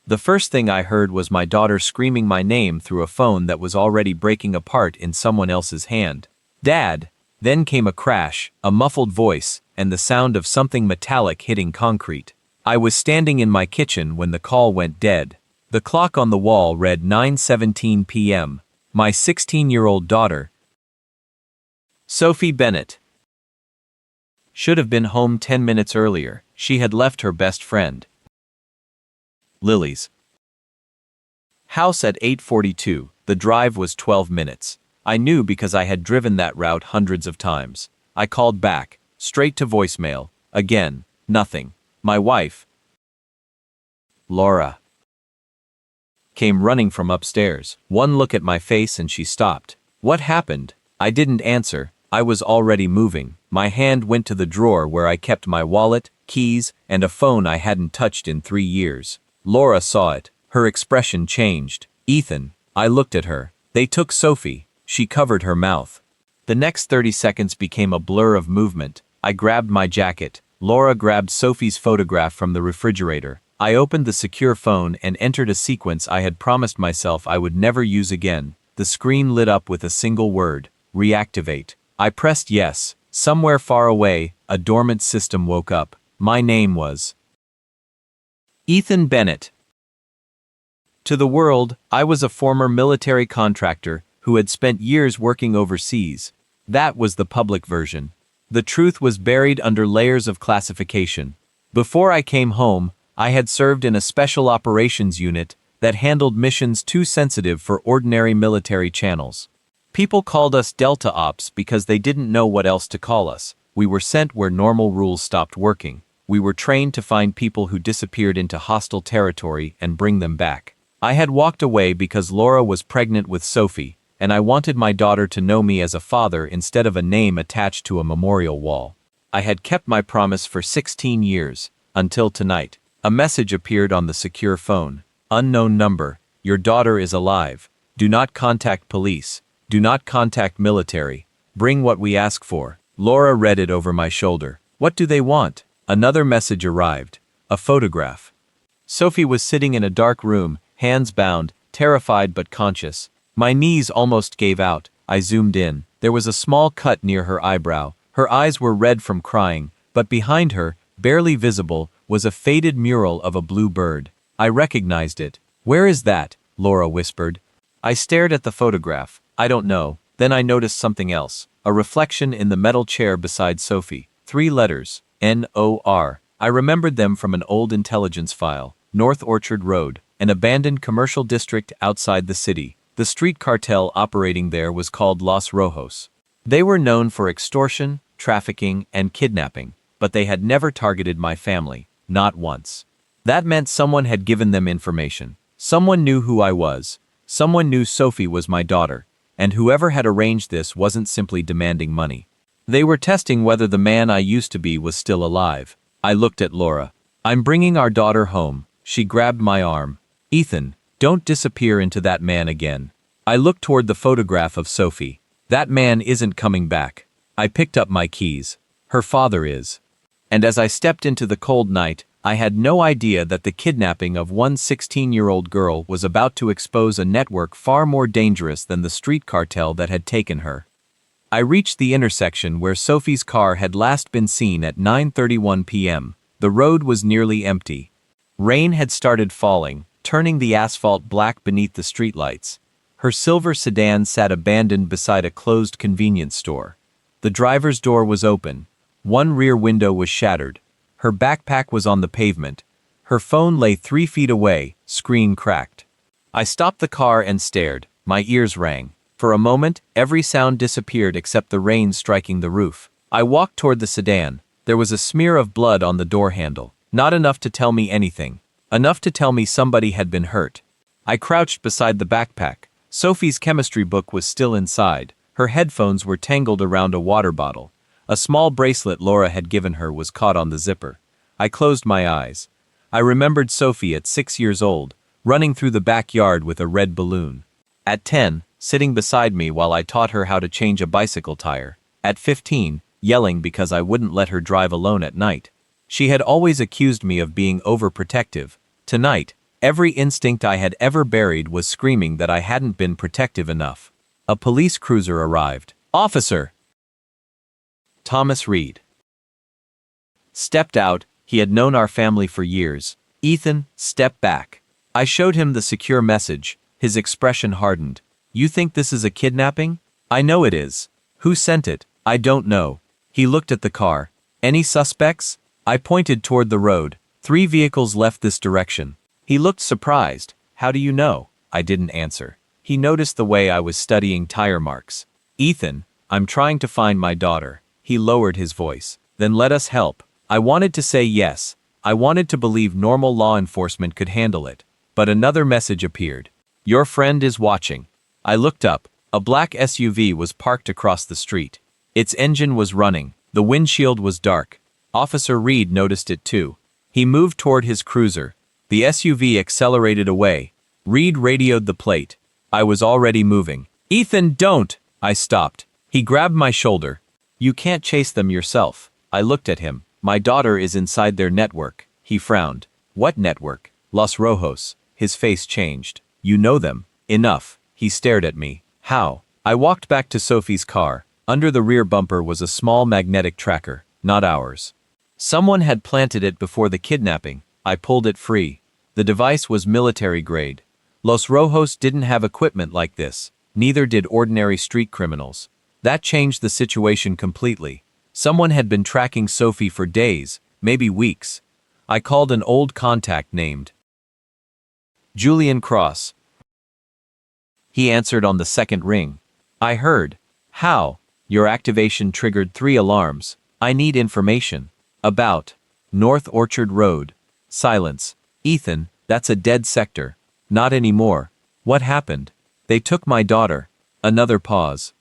The first thing I heard was my daughter screaming my name through a phone that was already breaking apart in someone else's hand. "Dad!" Then came a crash, a muffled voice, and the sound of something metallic hitting concrete. I was standing in my kitchen when the call went dead. The clock on the wall read 9:17 p.m. My 16-year-old daughter, Sophie Bennett, should have been home 10 minutes earlier. She had left her best friend, Lily's house at 8:42. The drive was 12 minutes. I knew because I had driven that route hundreds of times. I called back, straight to voicemail. Again, nothing. My wife, Laura, came running from upstairs. One look at my face and she stopped. "What happened?" I didn't answer. I was already moving. My hand went to the drawer where I kept my wallet, keys, and a phone I hadn't touched in 3 years. Laura saw it. Her expression changed. "Ethan." I looked at her. "They took Sophie." She covered her mouth. The next 30 seconds became a blur of movement. I grabbed my jacket. Laura grabbed Sophie's photograph from the refrigerator. I opened the secure phone and entered a sequence I had promised myself I would never use again. The screen lit up with a single word: reactivate. I pressed yes. Somewhere far away, a dormant system woke up. My name was Ethan Bennett. To the world, I was a former military contractor who had spent years working overseas. That was the public version. The truth was buried under layers of classification. Before I came home, I had served in a special operations unit that handled missions too sensitive for ordinary military channels. People called us Delta Ops because they didn't know what else to call us. We were sent where normal rules stopped working. We were trained to find people who disappeared into hostile territory and bring them back. I had walked away because Laura was pregnant with Sophie, and I wanted my daughter to know me as a father instead of a name attached to a memorial wall. I had kept my promise for 16 years, until tonight. A message appeared on the secure phone. "Unknown number. Your daughter is alive. Do not contact police. Do not contact military. Bring what we ask for." Laura read it over my shoulder. "What do they want?" Another message arrived. A photograph. Sophie was sitting in a dark room, hands bound, terrified but conscious. My knees almost gave out. I zoomed in. There was a small cut near her eyebrow. Her eyes were red from crying, but behind her, barely visible, was a faded mural of a blue bird. I recognized it. "Where is that?" Laura whispered. I stared at the photograph. "I don't know." Then I noticed something else. A reflection in the metal chair beside Sophie. 3 letters. N-O-R. I remembered them from an old intelligence file. North Orchard Road, an abandoned commercial district outside the city. The street cartel operating there was called Los Rojos. They were known for extortion, trafficking, and kidnapping, but they had never targeted my family. Not once. That meant someone had given them information. Someone knew who I was. Someone knew Sophie was my daughter. And whoever had arranged this wasn't simply demanding money. They were testing whether the man I used to be was still alive. I looked at Laura. "I'm bringing our daughter home." She grabbed my arm. "Ethan, don't disappear into that man again." I looked toward the photograph of Sophie. "That man isn't coming back." I picked up my keys. "Her father is." And as I stepped into the cold night, I had no idea that the kidnapping of one 16-year-old girl was about to expose a network far more dangerous than the street cartel that had taken her. I reached the intersection where Sophie's car had last been seen at 9:31 p.m. The road was nearly empty. Rain had started falling, turning the asphalt black beneath the streetlights. Her silver sedan sat abandoned beside a closed convenience store. The driver's door was open. One rear window was shattered. Her backpack was on the pavement. Her phone lay 3 feet away, screen cracked. I stopped the car and stared. My ears rang. For a moment, every sound disappeared except the rain striking the roof. I walked toward the sedan. There was a smear of blood on the door handle. Not enough to tell me anything. Enough to tell me somebody had been hurt. I crouched beside the backpack. Sophie's chemistry book was still inside. Her headphones were tangled around a water bottle. A small bracelet Laura had given her was caught on the zipper. I closed my eyes. I remembered Sophie at 6 years old, running through the backyard with a red balloon. At 10, sitting beside me while I taught her how to change a bicycle tire. At 15, yelling because I wouldn't let her drive alone at night. She had always accused me of being overprotective. Tonight, Every instinct I had ever buried was screaming that I hadn't been protective enough. A police cruiser arrived. Officer Thomas Reed stepped out. He had known our family for years. Ethan, step back. I showed him the secure message. His expression hardened. You think this is a kidnapping? I know it is. Who sent it? I don't know. He looked at the car. Any suspects? I pointed toward the road. 3 vehicles left this direction. He looked surprised. How do you know? I didn't answer. He noticed the way I was studying tire marks. Ethan, I'm trying to find my daughter. He lowered his voice. Then let us help. I wanted to say yes. I wanted to believe normal law enforcement could handle it. But another message appeared. Your friend is watching. I looked up. A black SUV was parked across the street. Its engine was running. The windshield was dark. Officer Reed noticed it too. He moved toward his cruiser. The SUV accelerated away. Reed radioed the plate. I was already moving. Ethan, don't! I stopped. He grabbed my shoulder. You can't chase them yourself. I looked at him. My daughter is inside their network. He frowned. What network? Los Rojos. His face changed. You know them. Enough. He stared at me. How? I walked back to Sophie's car. Under the rear bumper was a small magnetic tracker. Not ours. Someone had planted it before the kidnapping. I pulled it free. The device was military grade. Los Rojos didn't have equipment like this. Neither did ordinary street criminals. That changed the situation completely. Someone had been tracking Sophie for days, maybe weeks. I called an old contact named Julian Cross. He answered on the second ring. I heard. How? Your activation triggered 3 alarms. I need information. About. North Orchard Road. Silence. Ethan, that's a dead sector. Not anymore. What happened? They took my daughter. Another pause.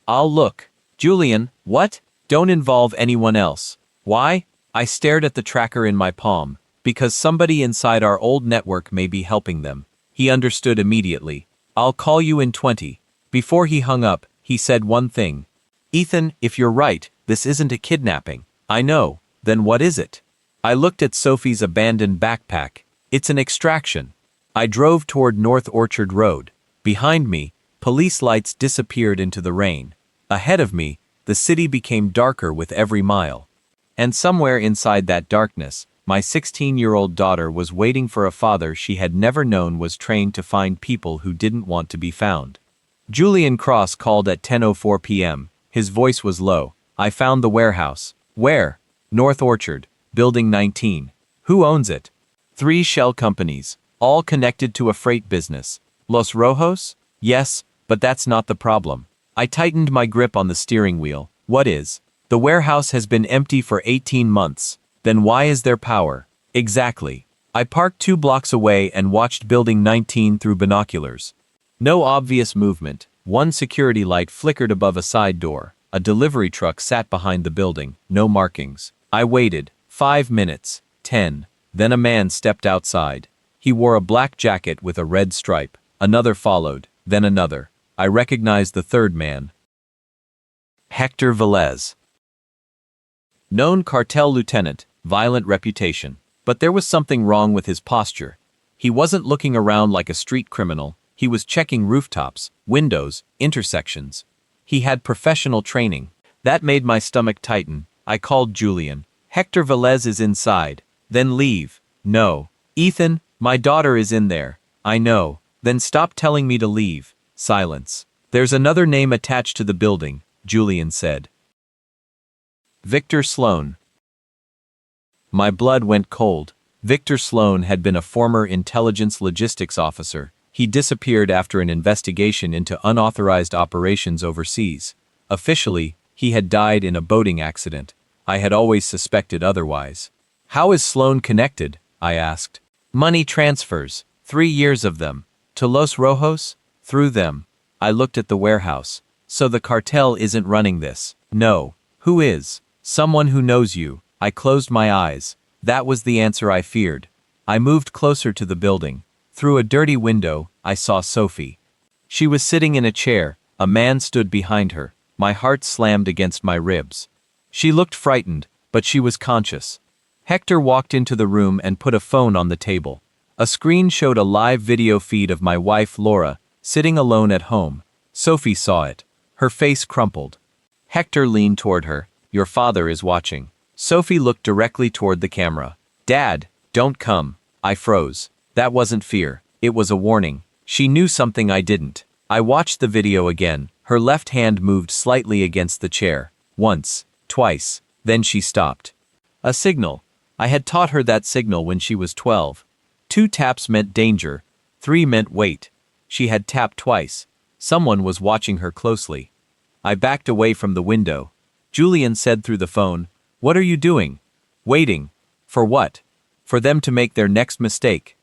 I'll look. Julian, what? Don't involve anyone else. Why? I stared at the tracker in my palm. Because somebody inside our old network may be helping them. He understood immediately. I'll call you in 20. Before he hung up, he said one thing. Ethan, if you're right, this isn't a kidnapping. I know. Then what is it? I looked at Sophie's abandoned backpack. It's an extraction. I drove toward North Orchard Road. Behind me, police lights disappeared into the rain. Ahead of me, the city became darker with every mile. And somewhere inside that darkness, my 16-year-old daughter was waiting for a father she had never known was trained to find people who didn't want to be found. Julian Cross called at 10:04 p.m. His voice was low. I found the warehouse. Where? North Orchard, Building 19. Who owns it? 3 shell companies, all connected to a freight business. Los Rojos? Yes, but that's not the problem. I tightened my grip on the steering wheel. What is? The warehouse has been empty for 18 months. Then why is there power? Exactly. I parked 2 blocks away and watched Building 19 through binoculars. No obvious movement. One security light flickered above a side door. A delivery truck sat behind the building. No markings. I waited. 5 minutes. 10. Then a man stepped outside. He wore a black jacket with a red stripe. Another followed. Then another. I recognized the third man. Hector Velez. Known cartel lieutenant, violent reputation. But there was something wrong with his posture. He wasn't looking around like a street criminal. He was checking rooftops, windows, intersections. He had professional training. That made my stomach tighten. I called Julian. Hector Velez is inside. Then leave. No. Ethan, my daughter is in there. I know. Then stop telling me to leave. Silence. There's another name attached to the building, Julian said. Victor Sloan. My blood went cold. Victor Sloan had been a former intelligence logistics officer. He disappeared after an investigation into unauthorized operations overseas. Officially, he had died in a boating accident. I had always suspected otherwise. How is Sloan connected? I asked. Money transfers, 3 years of them. To Los Rojos? Through them. I looked at the warehouse. So the cartel isn't running this. No. Who is? Someone who knows you. I closed my eyes. That was the answer I feared. I moved closer to the building. Through a dirty window, I saw Sophie. She was sitting in a chair. A man stood behind her. My heart slammed against my ribs. She looked frightened, but she was conscious. Hector walked into the room and put a phone on the table. A screen showed a live video feed of my wife Laura, sitting alone at home. Sophie saw it. Her face crumpled. Hector leaned toward her. "Your father is watching." Sophie looked directly toward the camera. "Dad, don't come." I froze. That wasn't fear. It was a warning. She knew something I didn't. I watched the video again. Her left hand moved slightly against the chair. Once, twice. Then she stopped. A signal. I had taught her that signal when she was 12. 2 taps meant danger. 3 meant wait. She had tapped twice. Someone was watching her closely. I backed away from the window. Julian said through the phone, "What are you doing?" "Waiting." "For what?" "For them to make their next mistake."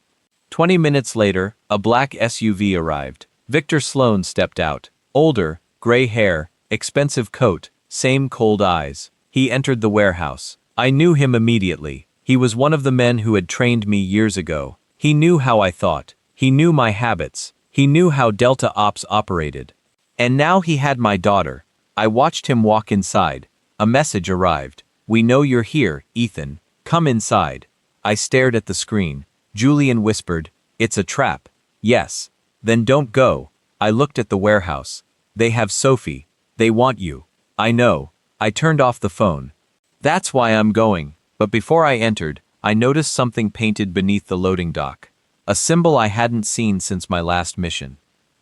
20 minutes later, a black SUV arrived. Victor Sloan stepped out. Older, gray hair, expensive coat, same cold eyes. He entered the warehouse. I knew him immediately. He was one of the men who had trained me years ago. He knew how I thought. He knew my habits. He knew how Delta Ops operated. And now he had my daughter. I watched him walk inside. A message arrived. "We know you're here, Ethan. Come inside." I stared at the screen. Julian whispered, "It's a trap." "Yes." "Then don't go." I looked at the warehouse. "They have Sophie. They want you." "I know." I turned off the phone. "That's why I'm going." But before I entered, I noticed something painted beneath the loading dock. A symbol I hadn't seen since my last mission.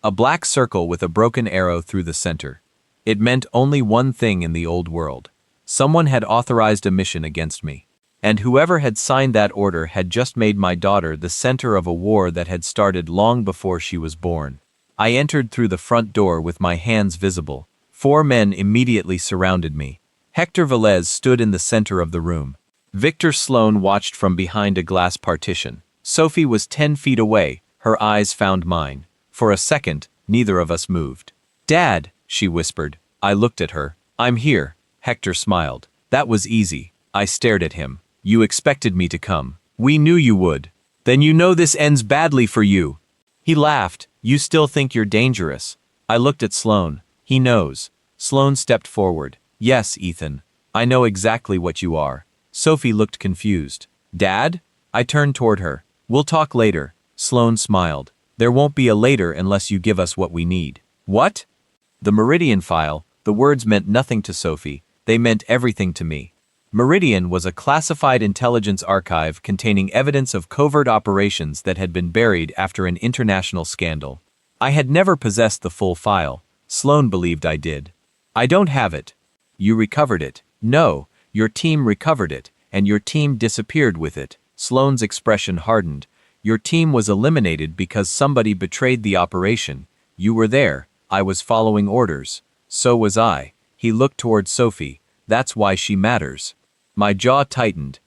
A black circle with a broken arrow through the center. It meant only one thing in the old world. Someone had authorized a mission against me. And whoever had signed that order had just made my daughter the center of a war that had started long before she was born. I entered through the front door with my hands visible. 4 men immediately surrounded me. Hector Velez stood in the center of the room. Victor Sloan watched from behind a glass partition. Sophie was 10 feet away. Her eyes found mine. For a second, neither of us moved. "Dad," she whispered. I looked at her. "I'm here." Hector smiled. "That was easy." I stared at him. "You expected me to come." "We knew you would." "Then you know this ends badly for you." He laughed. "You still think you're dangerous." I looked at Sloan. "He knows." Sloan stepped forward. "Yes, Ethan. I know exactly what you are." Sophie looked confused. "Dad?" I turned toward her. "We'll talk later." Sloan smiled. "There won't be a later unless you give us what we need." "What?" The Meridian file. The words meant nothing to Sophie. They meant everything to me. Meridian was a classified intelligence archive containing evidence of covert operations that had been buried after an international scandal. I had never possessed the full file. Sloan believed I did. "I don't have it." "You recovered it." "No, your team recovered it, and your team disappeared with it." Sloan's expression hardened. "Your team was eliminated because somebody betrayed the operation. You were there. I was following orders. So was I." He looked toward Sophie. "That's why she matters." My jaw tightened.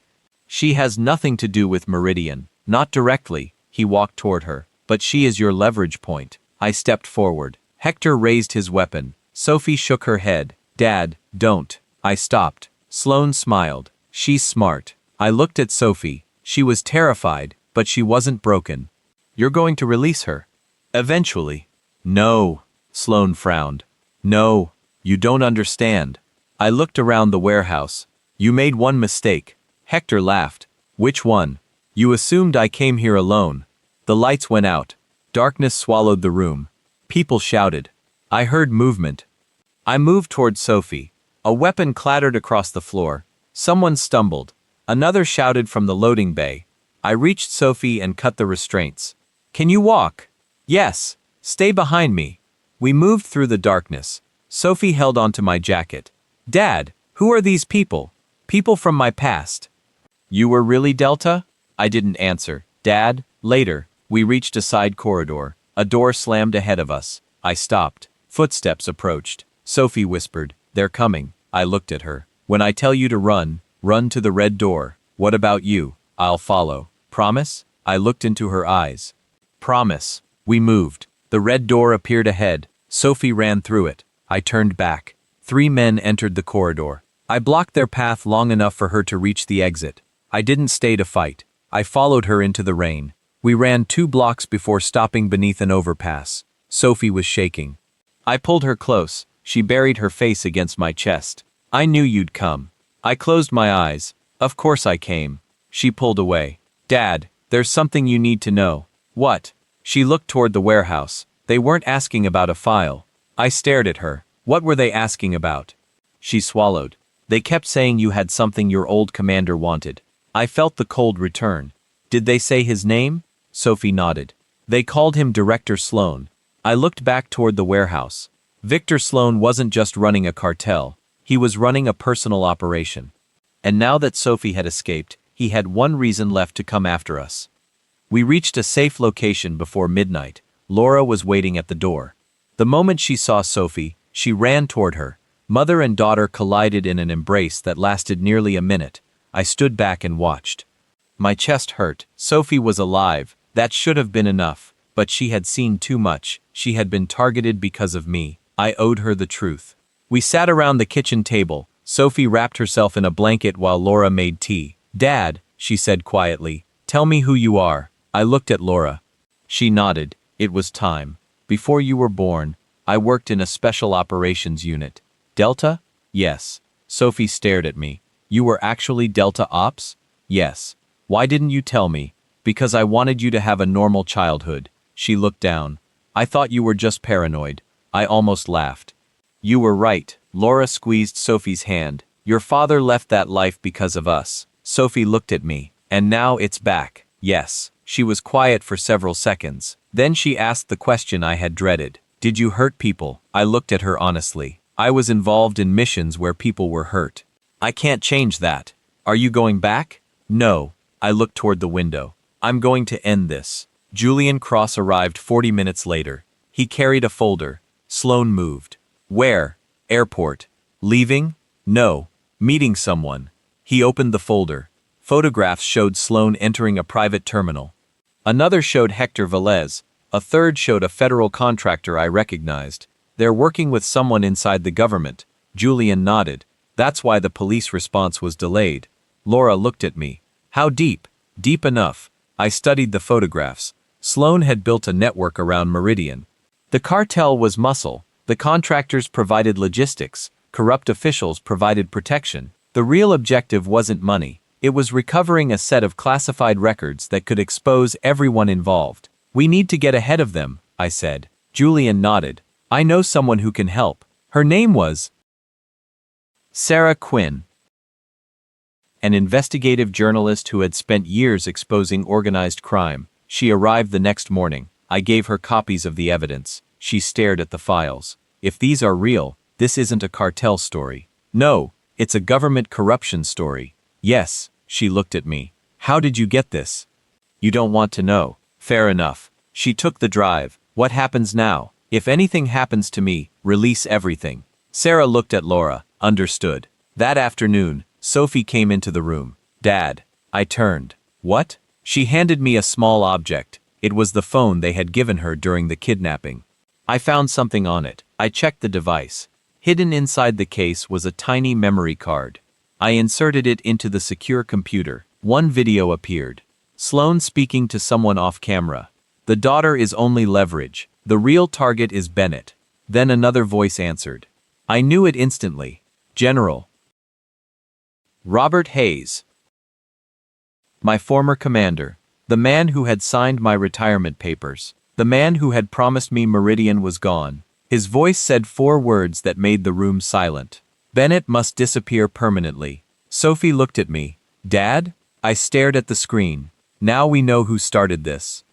"She has nothing to do with Meridian." "Not directly." He walked toward her. "But she is your leverage point." I stepped forward. Hector raised his weapon. Sophie shook her head. "Dad, don't." I stopped. Sloan smiled. "She's smart." I looked at Sophie. She was terrified, but she wasn't broken. "You're going to release her?" "Eventually." "No." Sloan frowned. "No. You don't understand." I looked around the warehouse. "You made one mistake." Hector laughed. "Which one?" "You assumed I came here alone." The lights went out. Darkness swallowed the room. People shouted. I heard movement. I moved toward Sophie. A weapon clattered across the floor. Someone stumbled. Another shouted from the loading bay. I reached Sophie and cut the restraints. "Can you walk?" "Yes. Stay behind me." We moved through the darkness. Sophie held onto my jacket. "Dad, who are these people?" "People from my past." "You were really Delta?" I didn't answer. "Dad, later." We reached a side corridor. A door slammed ahead of us. I stopped. Footsteps approached. Sophie whispered, "They're coming." I looked at her. "When I tell you to run, run to the red door. What about you?" "I'll follow." "Promise?" I looked into her eyes. "Promise." We moved. The red door appeared ahead. Sophie ran through it. I turned back. 3 men entered the corridor. I blocked their path long enough for her to reach the exit. I didn't stay to fight. I followed her into the rain. We ran 2 blocks before stopping beneath an overpass. Sophie was shaking. I pulled her close. She buried her face against my chest. "I knew you'd come." I closed my eyes. "Of course I came." She pulled away. "Dad, There's something you need to know. What? She looked toward the warehouse. They weren't asking about a file. I stared at her. What were they asking about? She swallowed. They kept saying you had something your old commander wanted. I felt the cold return. Did they say his name? Sophie nodded. They called him Director Sloan. I looked back toward the warehouse. Victor Sloan wasn't just running a cartel. He was running a personal operation. And now that Sophie had escaped, he had one reason left to come after us. We reached a safe location before midnight. Laura was waiting at the door. The moment she saw Sophie, she ran toward her. Mother and daughter collided in an embrace that lasted nearly a minute. I stood back and watched. My chest hurt. Sophie was alive. That should have been enough. But she had seen too much. She had been targeted because of me. I owed her the truth. We sat around the kitchen table. Sophie wrapped herself in a blanket while Laura made tea. Dad, she said quietly, tell me who you are. I looked at Laura. She nodded. It was time. Before you were born, I worked in a special operations unit. Delta? Yes. Sophie stared at me. You were actually Delta Ops? Yes. Why didn't you tell me? Because I wanted you to have a normal childhood. She looked down. I thought you were just paranoid. I almost laughed. You were right. Laura squeezed Sophie's hand. Your father left that life because of us. Sophie looked at me. And now it's back. Yes. She was quiet for several seconds. Then she asked the question I had dreaded. Did you hurt people? I looked at her honestly. I was involved in missions where people were hurt. I can't change that. Are you going back? No. I looked toward the window. I'm going to end this. Julian Cross arrived 40 minutes later. He carried a folder. Sloan moved. Where? Airport. Leaving? No. Meeting someone. He opened the folder. Photographs showed Sloan entering a private terminal. Another showed Hector Velez. A third showed a federal contractor I recognized. They're working with someone inside the government. Julian nodded. That's why the police response was delayed. Laura looked at me. How deep? Deep enough. I studied the photographs. Sloan had built a network around Meridian. The cartel was muscle. The contractors provided logistics. Corrupt officials provided protection. The real objective wasn't money. It was recovering a set of classified records that could expose everyone involved. We need to get ahead of them, I said. Julian nodded. I know someone who can help. Her name was Sarah Quinn, an investigative journalist who had spent years exposing organized crime. She arrived the next morning. I gave her copies of the evidence. She stared at the files. If these are real, this isn't a cartel story. No, it's a government corruption story. Yes, she looked at me. How did you get this? You don't want to know. Fair enough. She took the drive. What happens now? If anything happens to me, release everything. Sarah looked at Laura. Understood. That afternoon, Sophie came into the room. Dad. I turned. What? She handed me a small object. It was the phone they had given her during the kidnapping. I found something on it. I checked the device. Hidden inside the case was a tiny memory card. I inserted it into the secure computer. One video appeared. Sloan speaking to someone off camera. The daughter is only leverage. The real target is Bennett. Then another voice answered. I knew it instantly. General Robert Hayes. My former commander. The man who had signed my retirement papers. The man who had promised me Meridian was gone. His voice said 4 words that made the room silent. Bennett must disappear permanently. Sophie looked at me. Dad? I stared at the screen. Now we know who started this.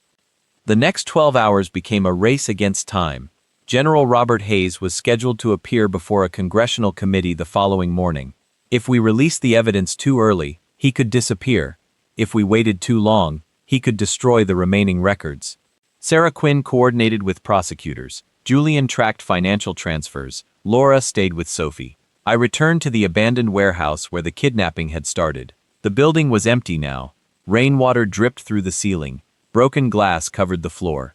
The next 12 hours became a race against time. General Robert Hayes was scheduled to appear before a congressional committee the following morning. If we released the evidence too early, he could disappear. If we waited too long, he could destroy the remaining records. Sarah Quinn coordinated with prosecutors. Julian tracked financial transfers. Laura stayed with Sophie. I returned to the abandoned warehouse where the kidnapping had started. The building was empty now. Rainwater dripped through the ceiling. Broken glass covered the floor.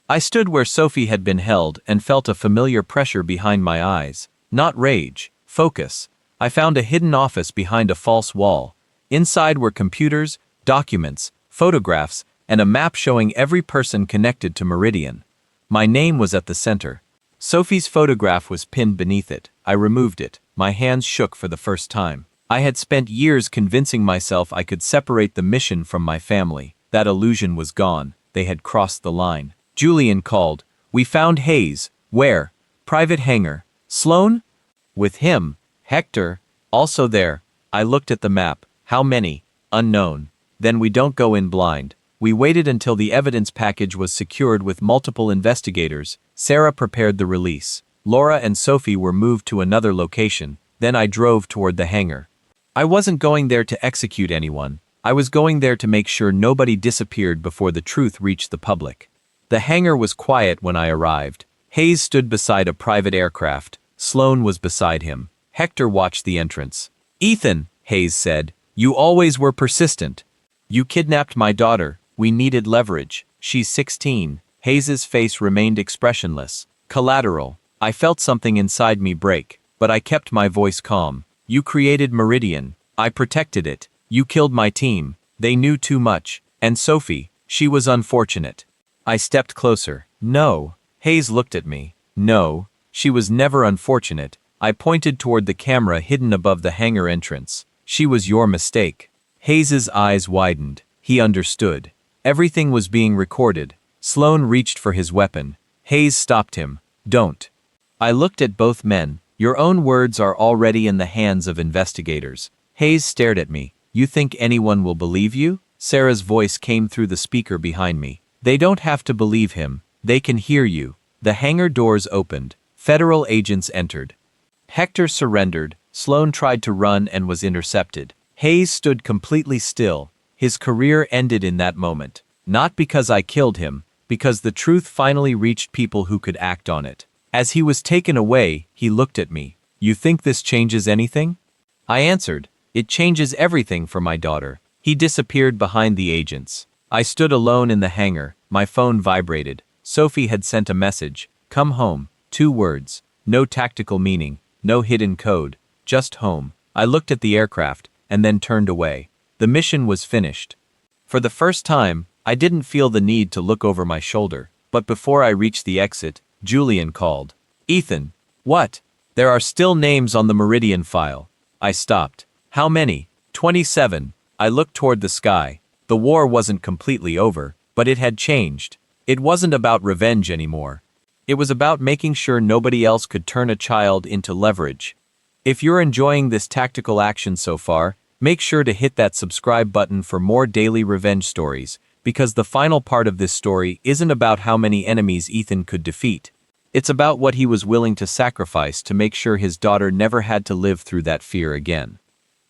I stood where Sophie had been held and felt a familiar pressure behind my eyes. Not rage, focus. I found a hidden office behind a false wall. Inside were computers, documents, photographs, and a map showing every person connected to Meridian. My name was at the center. Sophie's photograph was pinned beneath it. I removed it. My hands shook for the first time. I had spent years convincing myself I could separate the mission from my family. That illusion was gone. They had crossed the line. Julian called. We found Hayes. Where? Private hangar. Sloan? With him. Hector? Also there. I looked at the map. How many? Unknown. Then we don't go in blind. We waited until the evidence package was secured with multiple investigators. Sarah prepared the release. Laura and Sophie were moved to another location. Then I drove toward the hangar. I wasn't going there to execute anyone. I was going there to make sure nobody disappeared before the truth reached the public. The hangar was quiet when I arrived. Hayes stood beside a private aircraft. Sloan was beside him. Hector watched the entrance. Ethan, Hayes said, you always were persistent. You kidnapped my daughter. We needed leverage. She's 16. Hayes's face remained expressionless. Collateral. I felt something inside me break, but I kept my voice calm. You created Meridian. I protected it. You killed my team. They knew too much. And Sophie, she was unfortunate. I stepped closer. No. Hayes looked at me. No, she was never unfortunate. I pointed toward the camera hidden above the hangar entrance. She was your mistake. Hayes's eyes widened. He understood. Everything was being recorded. Sloan reached for his weapon. Hayes stopped him. Don't. I looked at both men. Your own words are already in the hands of investigators. Hayes stared at me. You think anyone will believe you? Sarah's voice came through the speaker behind me. They don't have to believe him. They can hear you. The hangar doors opened. Federal agents entered. Hector surrendered. Sloan tried to run and was intercepted. Hayes stood completely still. His career ended in that moment. Not because I killed him, because the truth finally reached people who could act on it. As he was taken away, he looked at me. You think this changes anything? I answered. It changes everything for my daughter. He disappeared behind the agents. I stood alone in the hangar. My phone vibrated. Sophie had sent a message. Come home. 2 words. No tactical meaning. No hidden code. Just home. I looked at the aircraft, and then turned away. The mission was finished. For the first time, I didn't feel the need to look over my shoulder. But before I reached the exit, Julian called. Ethan. What? There are still names on the Meridian file. I stopped. How many? 27. I looked toward the sky. The war wasn't completely over, but it had changed. It wasn't about revenge anymore. It was about making sure nobody else could turn a child into leverage. If you're enjoying this tactical action so far, make sure to hit that subscribe button for more daily revenge stories, because the final part of this story isn't about how many enemies Ethan could defeat. It's about what he was willing to sacrifice to make sure his daughter never had to live through that fear again.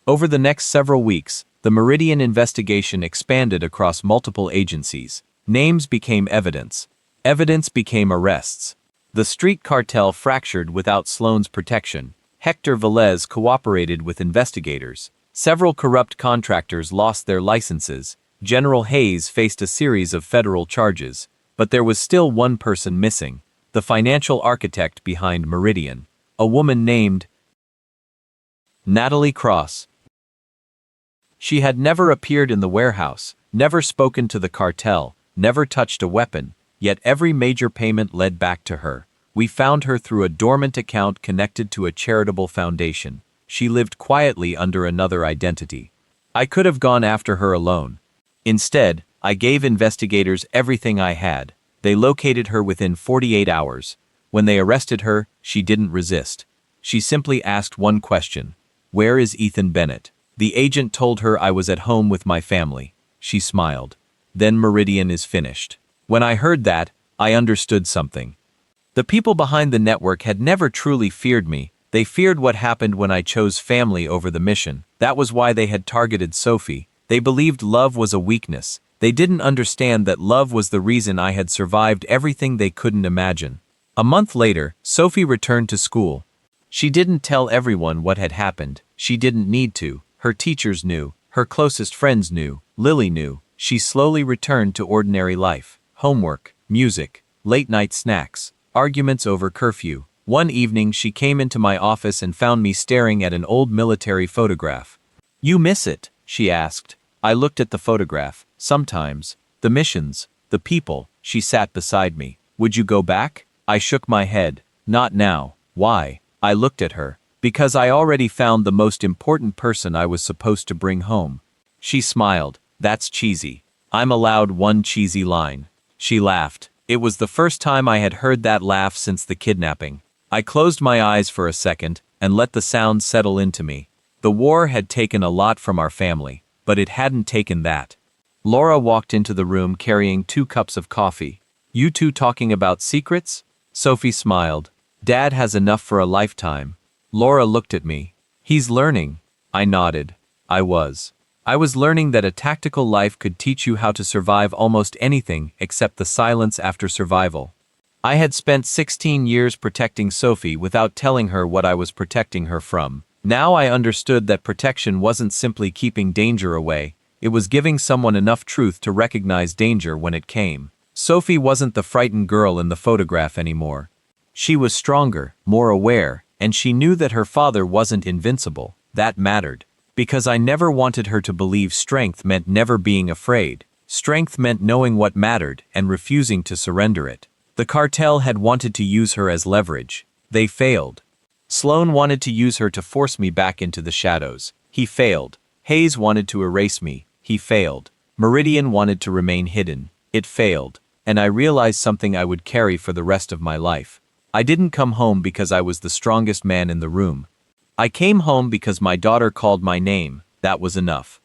Over the next several weeks, the Meridian investigation expanded across multiple agencies. Names became evidence. Evidence became arrests. The street cartel fractured without Sloan's protection. Hector Velez cooperated with investigators. Several corrupt contractors lost their licenses. General Hayes faced a series of federal charges. But there was still one person missing. The financial architect behind Meridian. A woman named Natalie Cross. She had never appeared in the warehouse, never spoken to the cartel, never touched a weapon, yet every major payment led back to her. We found her through a dormant account connected to a charitable foundation. She lived quietly under another identity. I could have gone after her alone. Instead, I gave investigators everything I had. They located her within 48 hours. When they arrested her, she didn't resist. She simply asked one question. Where is Ethan Bennett? The agent told her I was at home with my family. She smiled. Then Meridian is finished. When I heard that, I understood something. The people behind the network had never truly feared me. They feared what happened when I chose family over the mission. That was why they had targeted Sophie. They believed love was a weakness. They didn't understand that love was the reason I had survived everything they couldn't imagine. A month later, Sophie returned to school. She didn't tell everyone what had happened. She didn't need to. Her teachers knew. Her closest friends knew. Lily knew. She slowly returned to ordinary life. Homework, music, late-night snacks, arguments over curfew. One evening she came into my office and found me staring at an old military photograph. You miss it? She asked. I looked at the photograph. Sometimes. The missions. The people. She sat beside me. Would you go back? I shook my head. Not now. Why? I looked at her. Because I already found the most important person I was supposed to bring home. She smiled. That's cheesy. I'm allowed one cheesy line. She laughed. It was the first time I had heard that laugh since the kidnapping. I closed my eyes for a second and let the sound settle into me. The war had taken a lot from our family, but it hadn't taken that. Laura walked into the room carrying 2 cups of coffee. You two talking about secrets? Sophie smiled. Dad has enough for a lifetime. Laura looked at me. He's learning. I nodded. I was learning that a tactical life could teach you how to survive almost anything except the silence after survival. I had spent 16 years protecting Sophie without telling her what I was protecting her from. Now I understood that protection wasn't simply keeping danger away, it was giving someone enough truth to recognize danger when it came. Sophie wasn't the frightened girl in the photograph anymore. She was stronger, more aware, and she knew that her father wasn't invincible. That mattered. Because I never wanted her to believe strength meant never being afraid. Strength meant knowing what mattered and refusing to surrender it. The cartel had wanted to use her as leverage. They failed. Sloan wanted to use her to force me back into the shadows. He failed. Hayes wanted to erase me. He failed. Meridian wanted to remain hidden. It failed. And I realized something I would carry for the rest of my life. I didn't come home because I was the strongest man in the room. I came home because my daughter called my name. That was enough.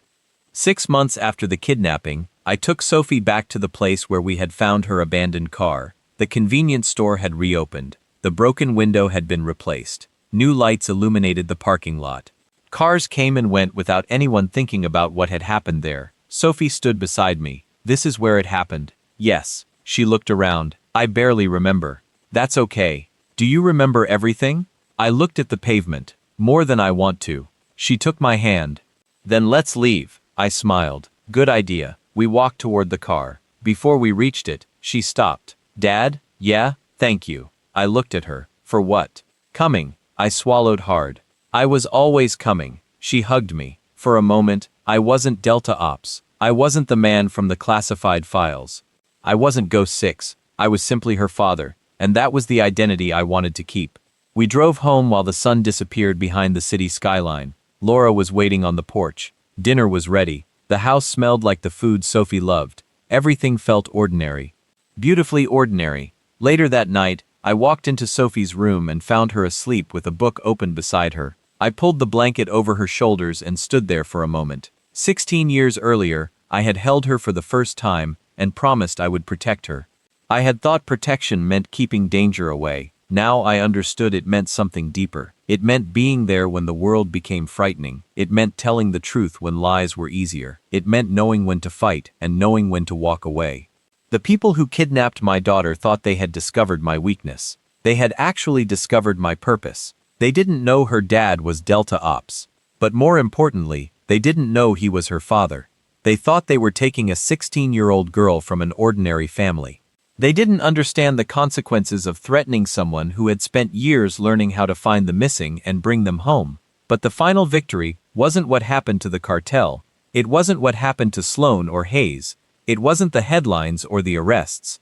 6 months after the kidnapping, I took Sophie back to the place where we had found her abandoned car. The convenience store had reopened. The broken window had been replaced. New lights illuminated the parking lot. Cars came and went without anyone thinking about what had happened there. Sophie stood beside me. This is where it happened. Yes. She looked around. I barely remember. That's okay. Do you remember everything? I looked at the pavement. More than I want to. She took my hand. Then let's leave. I smiled. Good idea. We walked toward the car. Before we reached it, she stopped. Dad? Yeah? Thank you. I looked at her. For what? Coming. I swallowed hard. I was always coming. She hugged me. For a moment, I wasn't Delta Ops. I wasn't the man from the classified files. I wasn't Ghost 6. I was simply her father, and that was the identity I wanted to keep. We drove home while the sun disappeared behind the city skyline. Laura was waiting on the porch. Dinner was ready. The house smelled like the food Sophie loved. Everything felt ordinary. Beautifully ordinary. Later that night, I walked into Sophie's room and found her asleep with a book open beside her. I pulled the blanket over her shoulders and stood there for a moment. 16 years earlier, I had held her for the first time and promised I would protect her. I had thought protection meant keeping danger away. Now I understood it meant something deeper. It meant being there when the world became frightening. It meant telling the truth when lies were easier. It meant knowing when to fight and knowing when to walk away. The people who kidnapped my daughter thought they had discovered my weakness. They had actually discovered my purpose. They didn't know her dad was Delta Ops. But more importantly, they didn't know he was her father. They thought they were taking a 16-year-old girl from an ordinary family. They didn't understand the consequences of threatening someone who had spent years learning how to find the missing and bring them home. But the final victory wasn't what happened to the cartel. It wasn't what happened to Sloan or Hayes. It wasn't the headlines or the arrests.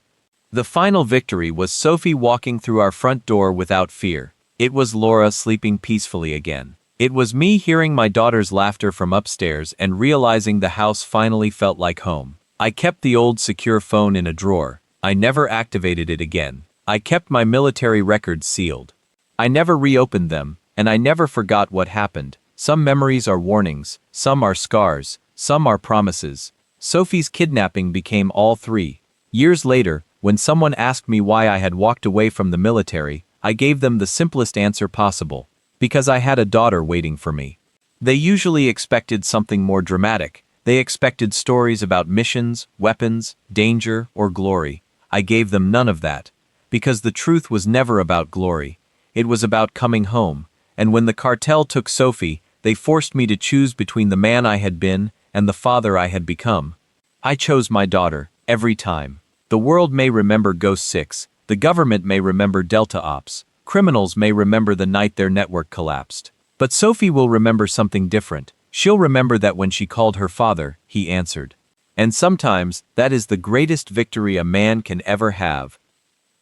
The final victory was Sophie walking through our front door without fear. It was Laura sleeping peacefully again. It was me hearing my daughter's laughter from upstairs and realizing the house finally felt like home. I kept the old secure phone in a drawer. I never activated it again. I kept my military records sealed. I never reopened them, and I never forgot what happened. Some memories are warnings, some are scars, some are promises. Sophie's kidnapping became all three. Years later, when someone asked me why I had walked away from the military, I gave them the simplest answer possible. Because I had a daughter waiting for me. They usually expected something more dramatic. They expected stories about missions, weapons, danger, or glory. I gave them none of that. Because the truth was never about glory. It was about coming home. And when the cartel took Sophie, they forced me to choose between the man I had been and the father I had become. I chose my daughter, every time. The world may remember Ghost 6. The government may remember Delta Ops. Criminals may remember the night their network collapsed. But Sophie will remember something different. She'll remember that when she called her father, he answered. And sometimes, that is the greatest victory a man can ever have.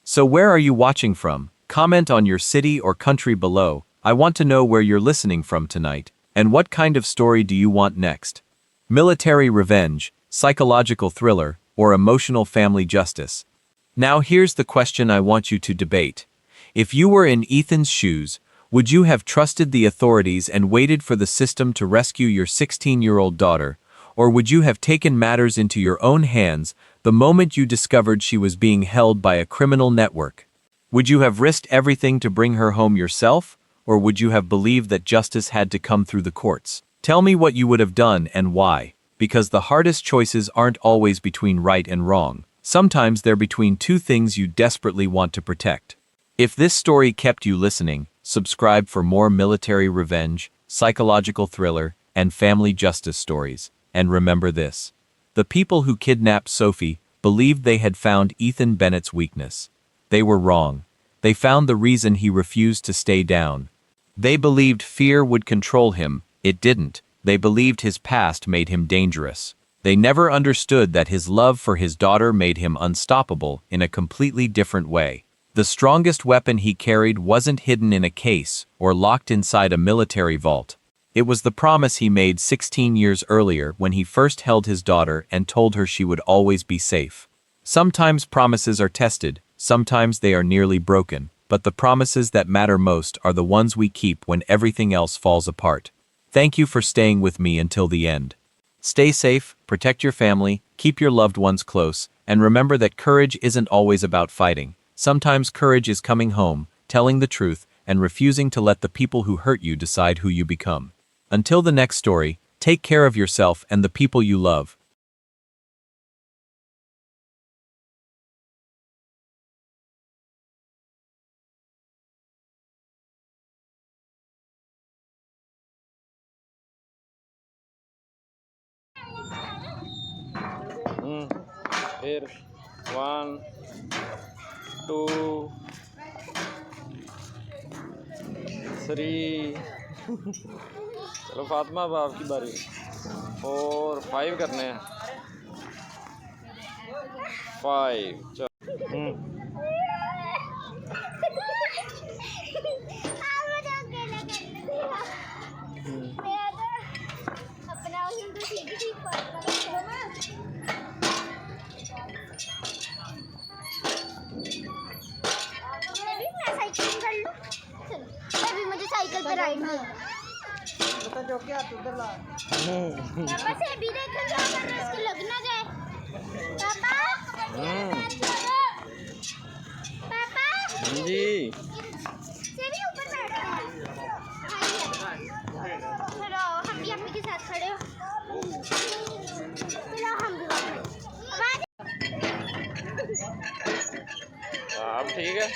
So where are you watching from? Comment on your city or country below. I want to know where you're listening from tonight. And what kind of story do you want next? Military revenge. psychological thriller, or emotional family justice? Now here's the question I want you to debate. If you were in Ethan's shoes, would you have trusted the authorities and waited for the system to rescue your 16-year-old daughter, or would you have taken matters into your own hands the moment you discovered she was being held by a criminal network? Would you have risked everything to bring her home yourself, or would you have believed that justice had to come through the courts? Tell me what you would have done and why, because the hardest choices aren't always between right and wrong. Sometimes they're between two things you desperately want to protect. If this story kept you listening, subscribe for more military revenge, psychological thriller, and family justice stories. And remember this: the people who kidnapped Sophie believed they had found Ethan Bennett's weakness. They were wrong. They found the reason he refused to stay down. They believed fear would control him. It didn't. They believed his past made him dangerous. They never understood that his love for his daughter made him unstoppable in a completely different way. The strongest weapon he carried wasn't hidden in a case or locked inside a military vault. It was the promise he made 16 years earlier when he first held his daughter and told her she would always be safe. Sometimes promises are tested, sometimes they are nearly broken, but the promises that matter most are the ones we keep when everything else falls apart. Thank you for staying with me until the end. Stay safe, protect your family, keep your loved ones close, and remember that courage isn't always about fighting. Sometimes courage is coming home, telling the truth, and refusing to let the people who hurt you decide who you become. Until the next story, take care of yourself and the people you love. फिर 1 2 3 चलो फातिमा अब आपकी बारी 4 5 करने हैं 5 चलो cycle पे ride में बता जो क्या तू उधर ला पापा से भी देख क्या कर रहा है इसको लग ना जाए पापा जी से भी ऊपर बैठो चलो हम भी अपने के साथ खड़े हो चलो हम भी अब ठीक है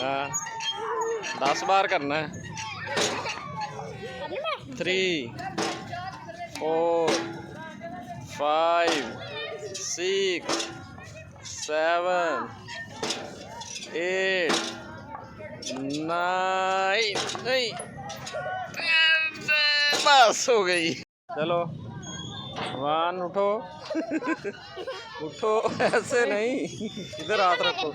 हाँ 10 बार करना है 3 4 5 6 7 8 9 बस हो गई चलो 1 उठो उठो ऐसे नहीं इधर हाथ रखो